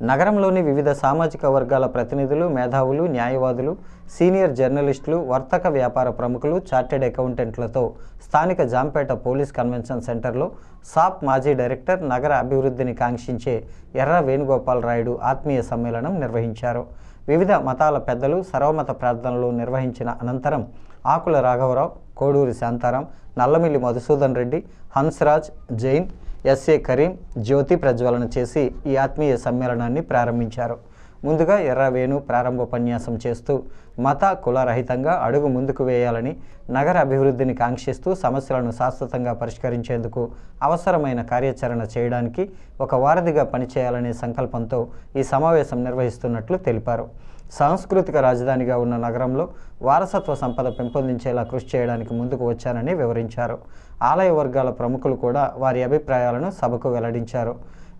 నగరంలోని వివిధ సామాజిక వర్గాల ప్రతినిధులు, మేధావులు, న్యాయవాదులు, సీనియర్ జర్నలిస్టులు, వర్తక వ్యాపార ప్రముఖులు, చార్టెడ్ అకౌంటెంట్లతో స్థానిక జాంపేట పోలీస్ కన్వెన్షన్ సెంటర్లో సాప్ మాజీ డైరెక్టర్, నగర అభివృద్ధిని కాంక్షించే ఎర్ర వేణుగోపాల్ రాయుడు ఆత్మీయ సమ్మేళనం నిర్వహించారు. వివిధ మతాల పెద్దలు సర్వమత ప్రార్థనలు నిర్వహించిన అనంతరం ఆకుల రాఘవరావు, కోడూరి శాంతారాం, నల్లమిల్లి మధుసూదన్ రెడ్డి, హన్స్రాజ్, జైన్, ఎస్ఏ కరీం జ్యోతి ప్రజ్వలన చేసి ఈ ఆత్మీయ సమ్మేళనాన్ని ప్రారంభించారు. ముందుగా ఎర్రవేణు ప్రారంభోపన్యాసం చేస్తూ మత కులరహితంగా అడుగు ముందుకు వేయాలని, నగర అభివృద్ధిని కాంక్షిస్తూ సమస్యలను శాశ్వతంగా పరిష్కరించేందుకు అవసరమైన కార్యాచరణ చేయడానికి ఒక వారధిగా పనిచేయాలనే సంకల్పంతో ఈ సమావేశం నిర్వహిస్తున్నట్లు తెలిపారు. సాంస్కృతిక రాజధానిగా ఉన్న నగరంలో వారసత్వ సంపద పెంపొందించేలా కృషి చేయడానికి ముందుకు వచ్చారని వివరించారు. ఆలయ వర్గాల ప్రముఖులు కూడా వారి అభిప్రాయాలను సభకు వెల్లడించారు.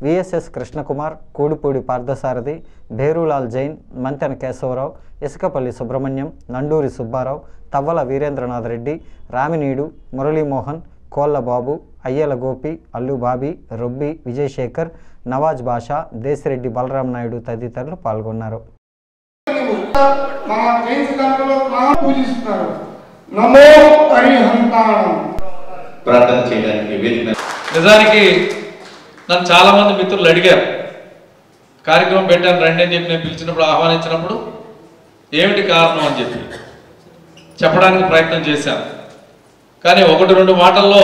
విఎస్ఎస్ కృష్ణకుమార్, కూడిపూడి పార్థసారథి, భేరులాల్ జైన్, మంతెన కేశవరావు, ఇసుకపల్లి సుబ్రహ్మణ్యం, నండూరి సుబ్బారావు, తవ్వల వీరేంద్రనాథ్ రెడ్డి, రామినీడు, మురళీమోహన్, కోళ్లబాబు, అయ్యల గోపి, అల్లు బాబీ, రొబ్బి, విజయశేఖర్, నవాజ్ బాషా, దేశిరెడ్డి బలరాం నాయుడు తదితరులు పాల్గొన్నారు. నిజానికి నన్ను చాలా మంది మిత్రులు అడిగారు, కార్యక్రమం పెట్టాను రండి అని చెప్పి నేను పిలిచినప్పుడు, ఆహ్వానించినప్పుడు ఏమిటి కారణం అని చెప్పి చెప్పడానికి ప్రయత్నం చేశాను. కానీ ఒకటి రెండు మాటల్లో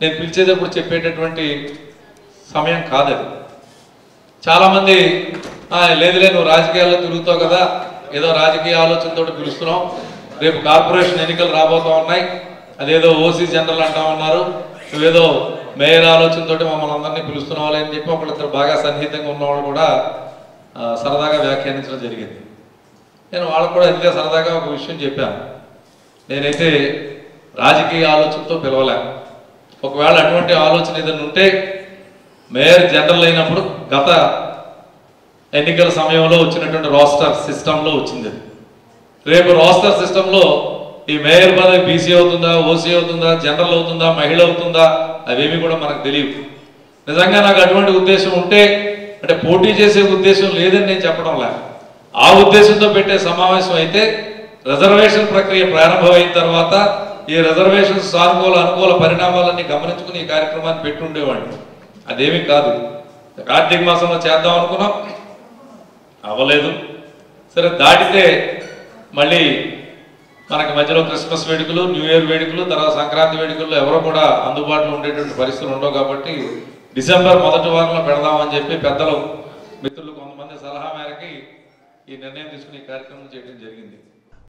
నేను పిలిచేటప్పుడు చెప్పేటటువంటి సమయం కాదది. చాలామంది లేదులే నువ్వు రాజకీయాల్లో తిరుగుతావు కదా, ఏదో రాజకీయ ఆలోచనతో పిలుస్తున్నావు, రేపు కార్పొరేషన్ ఎన్నికలు రాబోతూ ఉన్నాయి, అదేదో ఓసీ జనరల్ అంటా ఉన్నారు, నువ్వేదో మేయర్ ఆలోచనతో మమ్మల్ని అందరినీ పిలుస్తున్నావు అని చెప్పి ఒకళ్ళిద్దరు బాగా సన్నిహితంగా ఉన్నవాళ్ళు కూడా సరదాగా వ్యాఖ్యానించడం జరిగింది. నేను వాళ్ళకు కూడా ఇంతే సరదాగా ఒక విషయం చెప్పాను, నేనైతే రాజకీయ ఆలోచనతో పిలవలే. ఒకవేళ అటువంటి ఆలోచన ఏదైనా ఉంటే మేయర్ జనరల్ అయినప్పుడు గత ఎన్నికల సమయంలో వచ్చినటువంటి రోస్టర్ సిస్టంలో వచ్చింది. రేపు రోస్టర్ సిస్టంలో ఈ మేయర్ పదవి బీసీ అవుతుందా, ఓసీ అవుతుందా, జనరల్ అవుతుందా, మహిళ అవుతుందా, అవేమి కూడా మనకు తెలియదు. నిజంగా నాకు అటువంటి ఉద్దేశం ఉంటే, అంటే పోటీ చేసే ఉద్దేశం లేదని నేను చెప్పడం లేదు, ఆ ఉద్దేశంతో పెట్టే సమావేశం అయితే రిజర్వేషన్ ప్రక్రియ ప్రారంభమైన తర్వాత ఈ రిజర్వేషన్ సానుకూల అనుకూల పరిణామాలన్నీ గమనించుకుని ఈ కార్యక్రమాన్ని పెట్టి ఉండేవాడిని. అదేమీ కాదు, కార్తీక మాసంలో చేద్దాం అనుకున్నాం, అవ్వలేదు. సరే దాటితే మళ్ళీ మనకి మధ్యలో క్రిస్మస్ వేడుకలు, న్యూ ఇయర్ వేడుకలు, తర్వాత సంక్రాంతి వేడుకల్లో ఎవరో కూడా అందుబాటులో ఉండేటువంటి పరిస్థితులు ఉండవు కాబట్టి డిసెంబర్ మొదటి వారంలో పెడదామని చెప్పి పెద్దలు, మిత్రులు కొంతమంది సలహా మేరకి ఈ నిర్ణయం తీసుకుని ఈ కార్యక్రమం చేయడం జరిగింది.